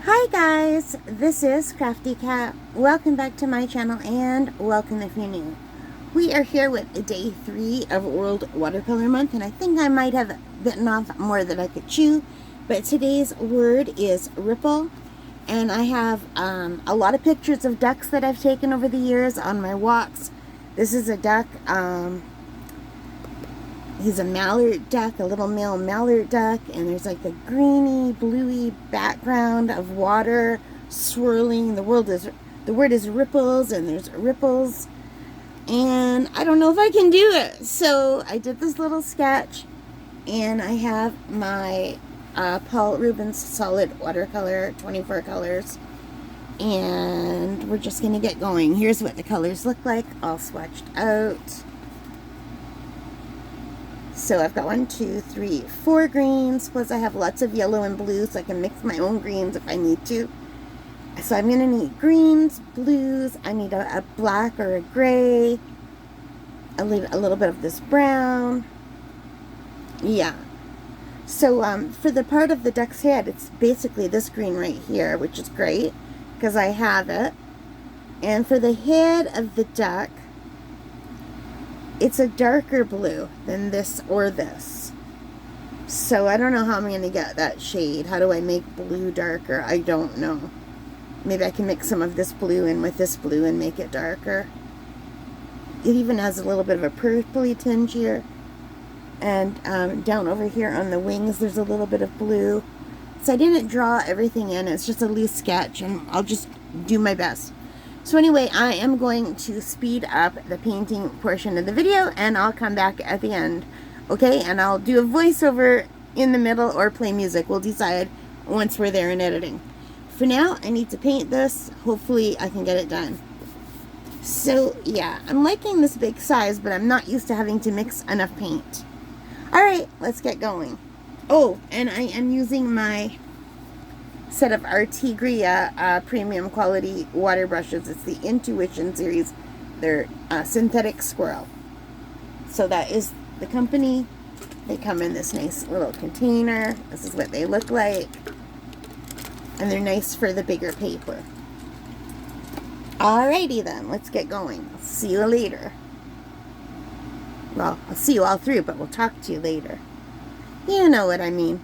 Hi guys, this is Crafty Cat. Welcome back to my channel and welcome if you're new. We are here with day 3 of World Watercolor Month, and I think I might have bitten off more than I could chew, but today's word is ripple, and I have a lot of pictures of ducks that I've taken over the years on my walks. This is a duck. He's a mallard duck, a little male mallard duck, and there's like a greeny, bluey background of water swirling. The word is ripples, and there's ripples. And I don't know if I can do it. So I did this little sketch, and I have my Paul Rubens solid watercolor, 24 colors. And we're just going to get going. Here's what the colors look like, all swatched out. So I've got 1, 2, 3, 4 greens, plus I have lots of yellow and blue, so I can mix my own greens if I need to. So I'm going to need greens, blues, I need a black or a gray, a little bit of this brown. Yeah. So for the part of the duck's head, it's basically this green right here, which is great, because I have it. And for the head of the duck, it's a darker blue than this or this. So I don't know how I'm going to get that shade. How do I make blue darker? I don't know. Maybe I can mix some of this blue in with this blue and make it darker. It even has a little bit of a purpley tinge here. And down over here on the wings, there's a little bit of blue. So I didn't draw everything in. It's just a loose sketch, and I'll just do my best. So anyway, I am going to speed up the painting portion of the video, and I'll come back at the end, okay? And I'll do a voiceover in the middle or play music. We'll decide once we're there in editing. For now, I need to paint this. Hopefully, I can get it done. So, yeah, I'm liking this big size, but I'm not used to having to mix enough paint. All right, let's get going. Oh, and I am using my set of Artigria premium quality water brushes. It's the Intuition series. They're synthetic squirrel. So that is the company. They come in this nice little container. This is what they look like. And they're nice for the bigger paper. Alrighty then, let's get going. I'll see you later. Well, I'll see you all through, but we'll talk to you later. You know what I mean.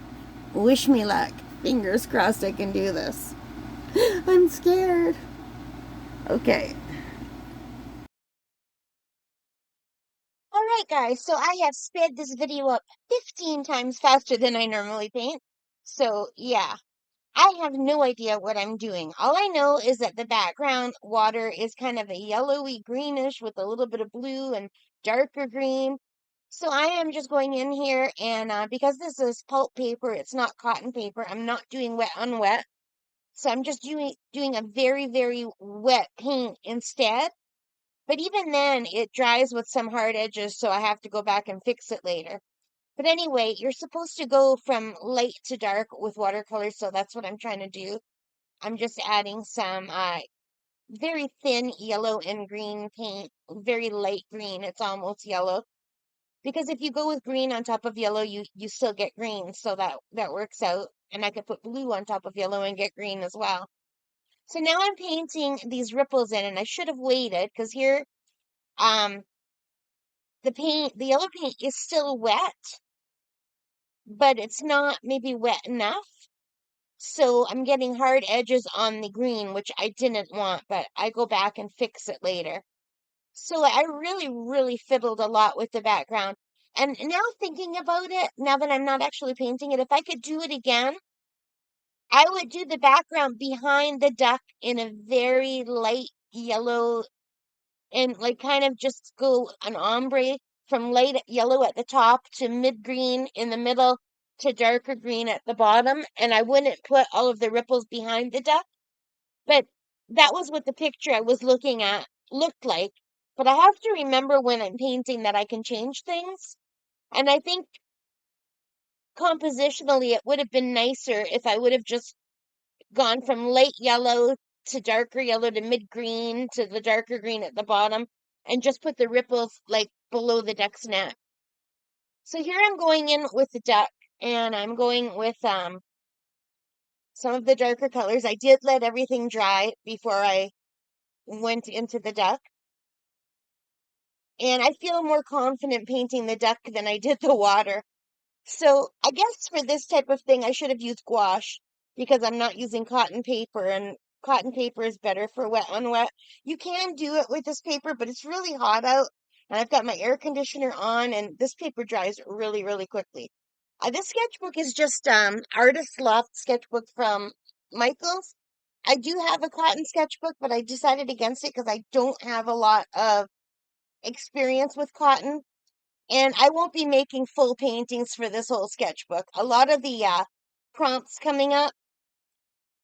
Wish me luck. Fingers crossed I can do this. I'm scared. Okay. Alright guys, so I have sped this video up 15 times faster than I normally paint. So yeah, I have no idea what I'm doing. All I know is that the background water is kind of a yellowy greenish with a little bit of blue and darker green. So I am just going in here, and because this is pulp paper, it's not cotton paper, I'm not doing wet on wet. So I'm just doing a very, very wet paint instead. But even then, it dries with some hard edges, so I have to go back and fix it later. But anyway, you're supposed to go from light to dark with watercolors, so that's what I'm trying to do. I'm just adding some very thin yellow and green paint, very light green. It's almost yellow. Because if you go with green on top of yellow, you still get green, so that works out. And I could put blue on top of yellow and get green as well. So now I'm painting these ripples in, and I should have waited because here, um, the yellow paint is still wet, but it's not maybe wet enough. So I'm getting hard edges on the green, which I didn't want, but I go back and fix it later. So I really, really fiddled a lot with the background. And now thinking about it, now that I'm not actually painting it, if I could do it again, I would do the background behind the duck in a very light yellow, and like kind of just go an ombre from light yellow at the top to mid green in the middle to darker green at the bottom. And I wouldn't put all of the ripples behind the duck, but that was what the picture I was looking at looked like. But I have to remember when I'm painting that I can change things. And I think compositionally it would have been nicer if I would have just gone from light yellow to darker yellow to mid green to the darker green at the bottom and just put the ripples like below the duck's neck. So here I'm going in with the duck, and I'm going with some of the darker colors. I did let everything dry before I went into the duck. And I feel more confident painting the duck than I did the water. So I guess for this type of thing, I should have used gouache because I'm not using cotton paper, and cotton paper is better for wet on wet. You can do it with this paper, but it's really hot out, and I've got my air conditioner on, and this paper dries really, really quickly. This sketchbook is just Artist Loft Sketchbook from Michaels. I do have a cotton sketchbook, but I decided against it because I don't have a lot of experience with cotton. And I won't be making full paintings for this whole sketchbook. A lot of the prompts coming up,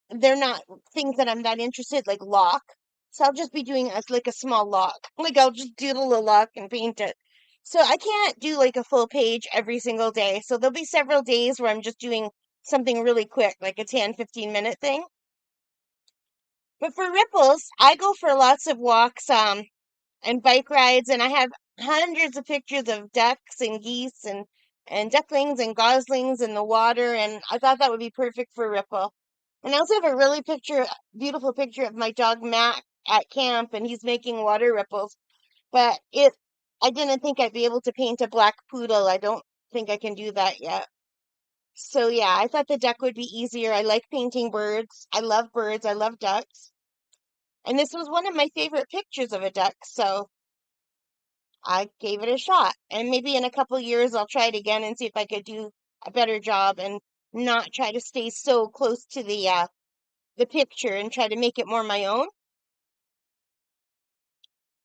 they're not things that I'm that interested, like lock. So I'll just be doing as like a small lock. Like I'll just doodle a lock and paint it. So I can't do like a full page every single day. So there'll be several days where I'm just doing something really quick, like a 10, 15-minute thing. But for ripples, I go for lots of walks, and bike rides, and I have hundreds of pictures of ducks and geese and ducklings and goslings in the water, and I thought that would be perfect for ripple. And I also have a really beautiful picture of my dog Mac at camp, and he's making water ripples. But I didn't think I'd be able to paint a black poodle. I don't think I can do that yet. So yeah, I thought the duck would be easier. I like painting birds. I love birds. I love ducks. And this was one of my favorite pictures of a duck, so I gave it a shot. And maybe in a couple years I'll try it again and see if I could do a better job and not try to stay so close to the picture and try to make it more my own.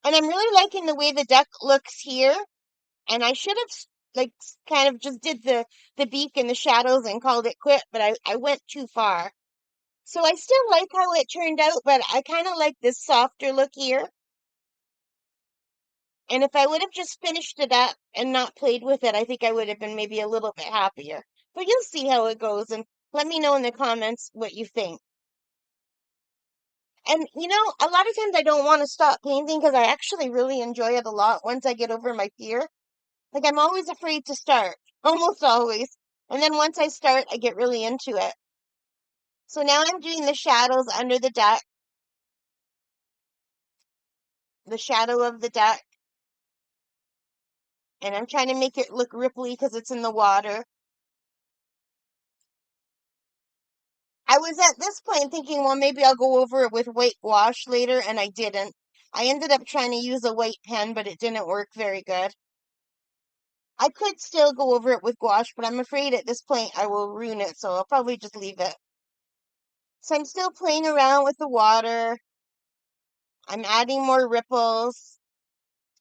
And I'm really liking the way the duck looks here. And I should have like kind of just did the beak and the shadows and called it quit, but I went too far. So I still like how it turned out, but I kind of like this softer look here. And if I would have just finished it up and not played with it, I think I would have been maybe a little bit happier. But you'll see how it goes, and let me know in the comments what you think. And a lot of times I don't want to stop painting because I actually really enjoy it a lot once I get over my fear. Like I'm always afraid to start, almost always. And then once I start, I get really into it. So now I'm doing the shadows under the duck, the shadow of the duck, and I'm trying to make it look ripply because it's in the water. I was at this point thinking, well, maybe I'll go over it with white gouache later, and I didn't. I ended up trying to use a white pen, but it didn't work very good. I could still go over it with gouache, but I'm afraid at this point I will ruin it, so I'll probably just leave it. So I'm still playing around with the water. I'm adding more ripples,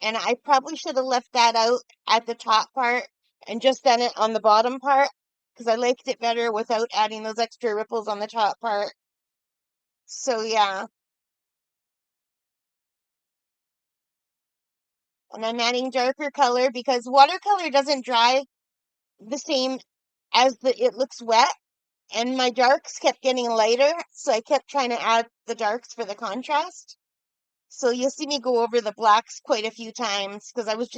and I probably should have left that out at the top part and just done it on the bottom part because I liked it better without adding those extra ripples on the top part. So yeah. And I'm adding darker color because watercolor doesn't dry the same as it looks wet. And my darks kept getting lighter, so I kept trying to add the darks for the contrast. So you'll see me go over the blacks quite a few times because I was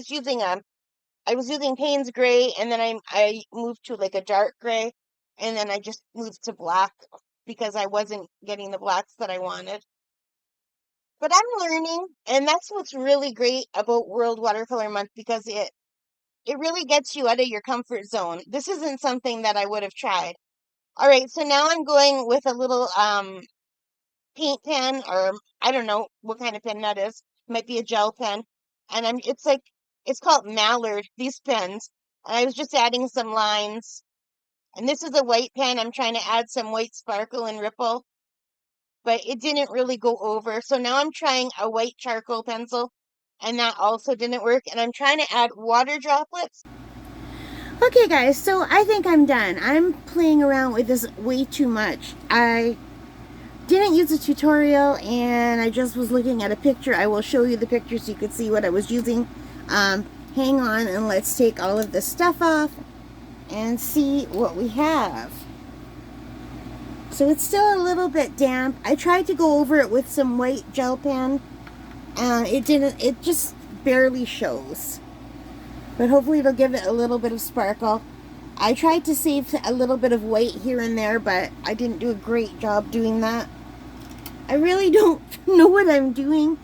using Payne's gray, and then I moved to like a dark gray, and then I just moved to black because I wasn't getting the blacks that I wanted. But I'm learning, and that's what's really great about World Watercolor Month because it really gets you out of your comfort zone. This isn't something that I would have tried. All right, so now I'm going with a little paint pen, or I don't know what kind of pen that is. Might be a gel pen. And it's called Mallard, these pens. And I was just adding some lines. And this is a white pen. I'm trying to add some white sparkle and ripple, but it didn't really go over. So now I'm trying a white charcoal pencil, and that also didn't work. And I'm trying to add water droplets. Okay, guys, so I think I'm done. I'm playing around with this way too much. I didn't use a tutorial, and I just was looking at a picture. I will show you the picture so you can see what I was using. Hang on, and let's take all of this stuff off and see what we have. So it's still a little bit damp. I tried to go over it with some white gel pen. It just barely shows. But hopefully it'll give it a little bit of sparkle. I tried to save a little bit of white here and there, but I didn't do a great job doing that. I really don't know what I'm doing.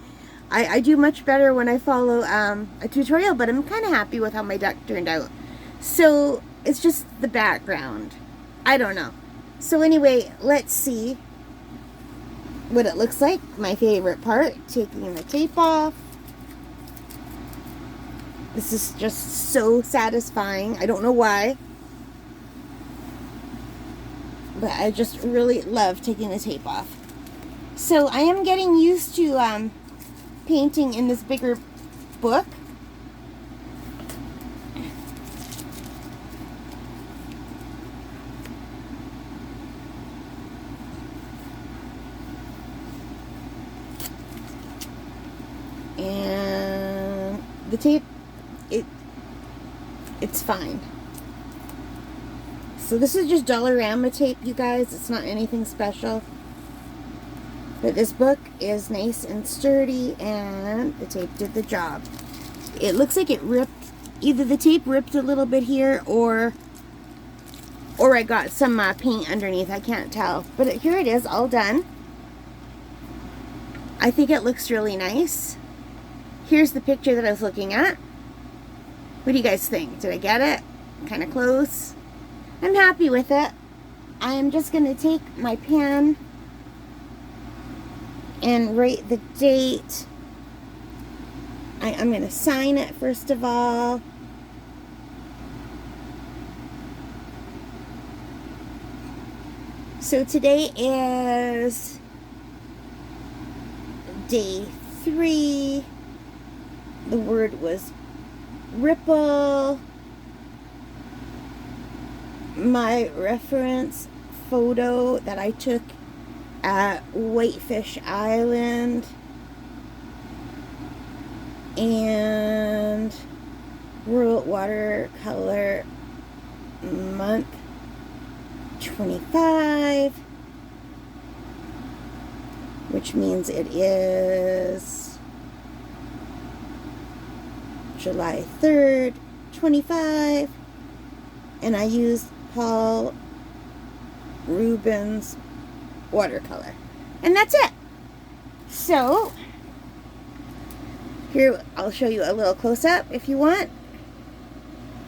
I do much better when I follow a tutorial, but I'm kind of happy with how my duck turned out. So it's just the background. I don't know. So anyway, let's see what it looks like. My favorite part, taking the tape off. This is just so satisfying. I don't know why, but I just really love taking the tape off. So I am getting used to painting in this bigger book. And the tape, it's fine. So this is just Dollarama tape, you guys. It's not anything special. But this book is nice and sturdy, and the tape did the job. It looks like it ripped. Either the tape ripped a little bit here, or I got some paint underneath. I can't tell. But here it is, all done. I think it looks really nice. Here's the picture that I was looking at. What do you guys think? Did I get it? Kind of close. I'm happy with it. I am just going to take my pen and write the date. I'm going to sign it first of all. So today is day 3. The word was ripple. My reference photo that I took at Whitefish Island, and World Watercolor Month 25, which means it is July 3rd, 25, and I used Paul Rubens Watercolor, and that's it. So here, I'll show you a little close-up if you want.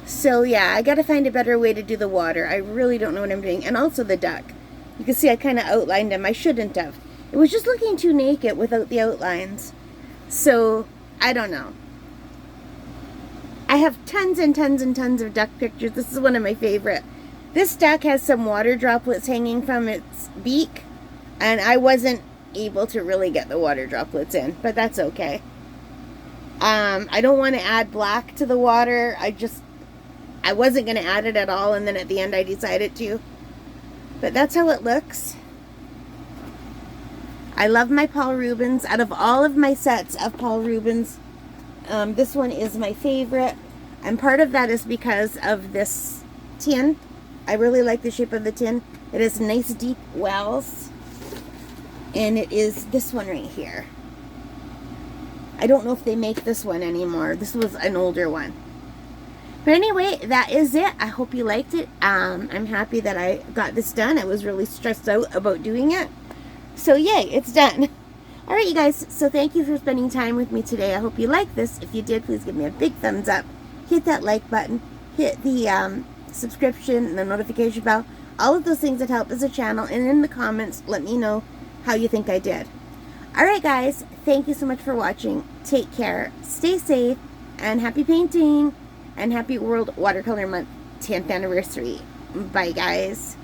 So yeah, I gotta find a better way to do the water. I really don't know what I'm doing. And also the duck. You can see I kind of outlined him. I shouldn't have. It was just looking too naked without the outlines. So, I don't know. I have tons and tons and tons of duck pictures. This is one of my favorite. This duck has some water droplets hanging from its beak, and I wasn't able to really get the water droplets in, but that's okay. I don't want to add black to the water. I wasn't going to add it at all, and then at the end I decided to. But that's how it looks. I love my Paul Rubens. Out of all of my sets of Paul Rubens, this one is my favorite. And part of that is because of this tin. I really like the shape of the tin. It has nice deep wells. And it is this one right here. I don't know if they make this one anymore. This was an older one. But anyway, that is it. I hope you liked it. I'm happy that I got this done. I was really stressed out about doing it. So yay, it's done. Alright you guys, so thank you for spending time with me today. I hope you liked this. If you did, please give me a big thumbs up. Hit that like button. Hit the subscription and the notification bell. All of those things that help as a channel. And in the comments, let me know how you think I did. Alright guys, thank you so much for watching. Take care, stay safe, and happy painting. And happy World Watercolor Month 10th anniversary. Bye guys.